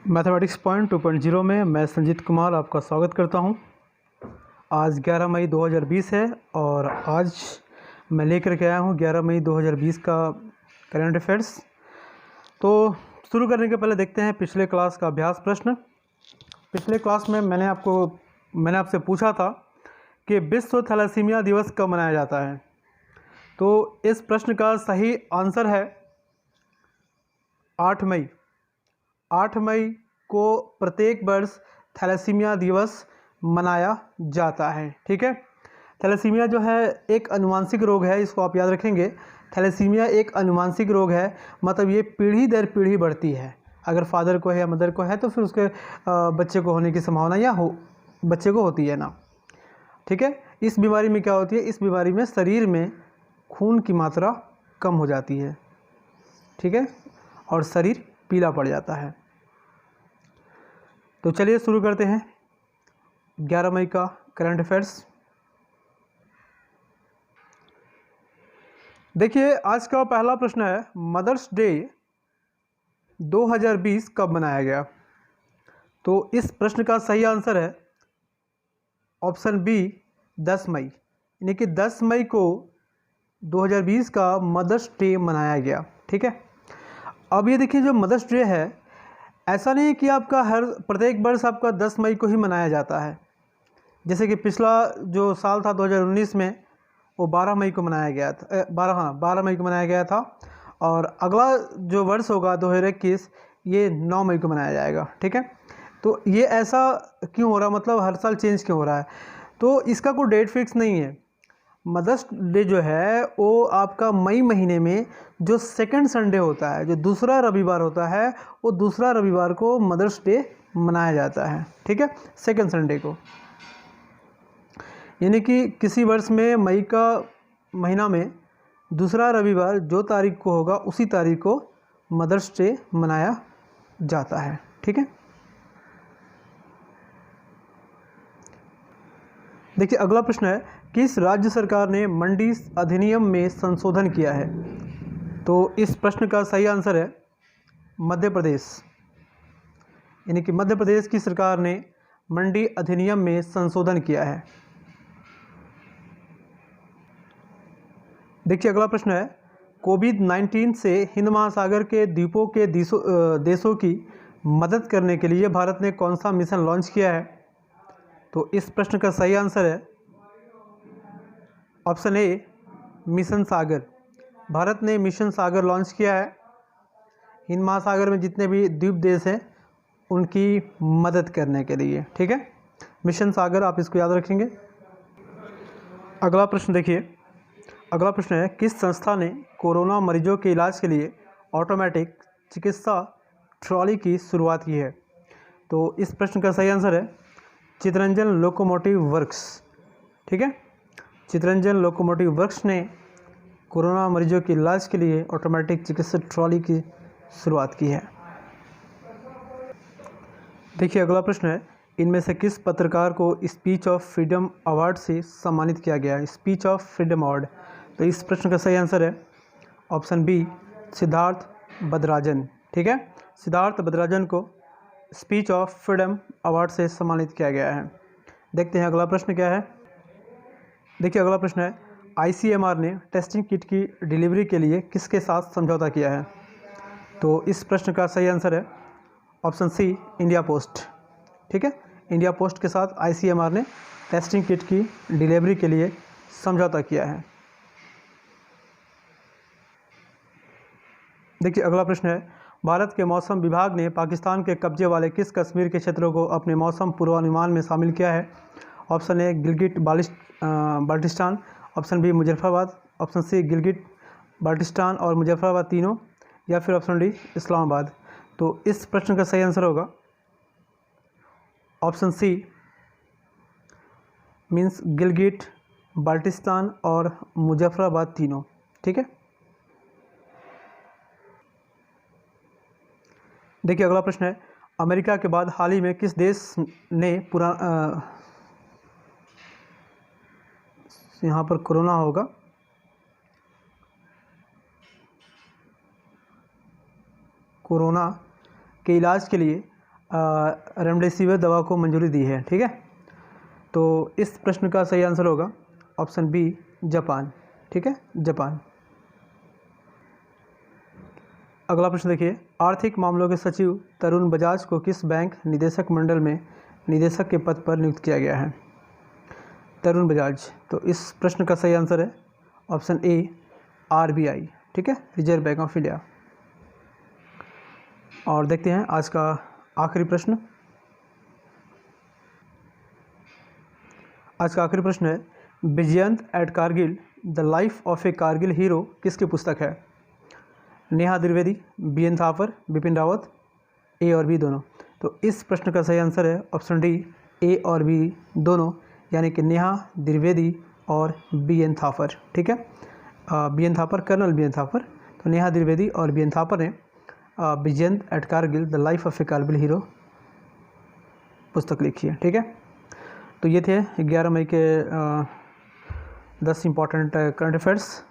Mathematics point 2.0 में मैं संजीत कुमार आपका स्वागत करता हूं। आज 11 मई 2020 है और आज मैं लेकर के आया हूं 11 मई 2020 का करंट अफेयर्स। तो शुरू करने के पहले देखते हैं पिछले क्लास का अभ्यास प्रश्न। पिछले क्लास में मैंने आपसे पूछा था कि विश्व थैलेसीमिया दिवस कब मनाया जाता है। तो इस प्रश्न का सही आंसर है 8 मई। 8 मई को प्रत्येक वर्ष थैलेसीमिया दिवस मनाया जाता है। ठीक है, थैलेसीमिया जो है एक अनुवांशिक रोग है, इसको आप याद रखेंगे। थैलेसीमिया एक अनुवांशिक रोग है, मतलब ये पीढ़ी दर पीढ़ी बढ़ती है। अगर फादर को है या मदर को है तो फिर उसके बच्चे को होने की संभावना बच्चे को होती है ना। ठीक है, इस बीमारी में क्या होती है, इस बीमारी में शरीर में खून की मात्रा कम हो जाती है। ठीक है, और शरीर पीला पड़ जाता है। तो चलिए शुरू करते हैं 11 मई का करंट अफेयर्स। देखिए, आज का पहला प्रश्न है, मदर्स डे 2020 कब मनाया गया। तो इस प्रश्न का सही आंसर है ऑप्शन बी 10 मई, यानी कि 10 मई को 2020 का मदर्स डे मनाया गया। ठीक है, अब ये देखिए, जो मदर्स डे है, ऐसा नहीं है कि आपका प्रत्येक वर्ष आपका 10 मई को ही मनाया जाता है। जैसे कि पिछला जो साल था 2019 में, वो 12 मई को मनाया गया था। 12 मई को मनाया गया था। और अगला जो वर्ष होगा 2021, ये 9 मई को मनाया जाएगा। ठीक है, तो ये ऐसा क्यों हो रहा, मतलब हर साल चेंज क्यों हो रहा है। तो इसका कोई डेट फिक्स नहीं है। मदर्स डे जो है वो आपका मई महीने में जो सेकंड संडे होता है, जो दूसरा रविवार होता है, वो दूसरा रविवार को मदर्स डे मनाया जाता है। ठीक है, सेकंड संडे को, यानी कि किसी वर्ष में मई का महीना में दूसरा रविवार जो तारीख को होगा, उसी तारीख को मदर्स डे मनाया जाता है। ठीक है, देखिए अगला प्रश्न है, किस राज्य सरकार ने मंडी अधिनियम में संशोधन किया है। तो इस प्रश्न का सही आंसर है मध्य प्रदेश, यानी कि मध्य प्रदेश की सरकार ने मंडी अधिनियम में संशोधन किया है। देखिए अगला प्रश्न है, कोविड-19 से हिंद महासागर के द्वीपों के देशों की मदद करने के लिए भारत ने कौन सा मिशन लॉन्च किया है। तो इस प्रश्न का सही आंसर है ऑप्शन ए मिशन सागर। भारत ने मिशन सागर लॉन्च किया है हिंद महासागर में जितने भी द्वीप देश हैं उनकी मदद करने के लिए। ठीक है, मिशन सागर, आप इसको याद रखेंगे। अगला प्रश्न देखिए, अगला प्रश्न है, किस संस्था ने कोरोना मरीजों के इलाज के लिए ऑटोमेटिक चिकित्सा ट्रॉली की शुरुआत की है। तो इस प्रश्न का सही आंसर है चितरंजन लोकोमोटिव वर्क्स। ठीक है, चितरंजन लोकोमोटिव वर्क्स ने कोरोना मरीजों के इलाज के लिए ऑटोमेटिक चिकित्सा ट्रॉली की शुरुआत की है। देखिए अगला प्रश्न है, इनमें से किस पत्रकार को स्पीच ऑफ फ्रीडम अवार्ड से सम्मानित किया गया है। स्पीच ऑफ फ्रीडम अवार्ड, तो इस प्रश्न का सही आंसर है ऑप्शन बी सिद्धार्थ बदराजन। ठीक है, सिद्धार्थ बदराजन को स्पीच ऑफ फ्रीडम अवार्ड से सम्मानित किया गया है। देखते हैं अगला प्रश्न क्या है। देखिए अगला प्रश्न है, ICMR ने टेस्टिंग किट की डिलीवरी के लिए किसके साथ समझौता किया है। तो इस प्रश्न का सही आंसर है ऑप्शन सी इंडिया पोस्ट। ठीक है, इंडिया पोस्ट के साथ ICMR ने टेस्टिंग किट की डिलीवरी के लिए समझौता किया है। देखिए अगला प्रश्न है, भारत के मौसम विभाग ने पाकिस्तान के कब्जे वाले किस कश्मीर के क्षेत्रों को अपने मौसम पूर्वानुमान में शामिल किया है। Option A Gilgit Baltistan, option B Muzaffarabad, option C Gilgit Baltistan और मुजफ्फराबाद तीनों, या फिर ऑप्शन डी इस्लामाबाद। तो इस प्रश्न का सही आंसर होगा option C means Gilgit Baltistan और मुजफ्फराबाद तीनों। ठीक है, देखिए अगला प्रश्न है, अमेरिका के बाद हाल ही में किस देश ने यहाँ पर कोरोना होगा, कोरोना के इलाज के लिए रेमडेसिविर दवा को मंजूरी दी है। ठीक है, तो इस प्रश्न का सही आंसर होगा ऑप्शन बी, जापान। ठीक है, जापान। अगला प्रश्न देखिए, आर्थिक मामलों के सचिव तरुण बजाज को किस बैंक निदेशक मंडल में निदेशक के पद पर नियुक्त किया गया है? तरुण बजाज। तो इस प्रश्न का सही आंसर है ऑप्शन ए, आरबीआई। ठीक है, रिजर्व बैंक ऑफ इंडिया। और देखते हैं आज का आखिरी प्रश्न। आज का आखिरी प्रश्न है, Vijyant at Kargil the life of a Kargil hero किसकी पुस्तक है? Neha Dwivedi, B N Thapar, Bipin Rawat, A और बी दोनों। तो इस प्रश्न का सही आंसर है ऑप्शन डी, ए और बी दोनों, यानी कि नेहा द्विवेदी और बी एन थापर। ठीक है, B N Thapar, colonel B N Thapar. तो नेहा द्विवेदी और बी एन थापर ने Vijyant at Kargil the life of a Kargil hero पुस्तक लिखी है। ठीक है, तो ये थे 11 मई के 10 इंपॉर्टेंट करंट अफेयर्स।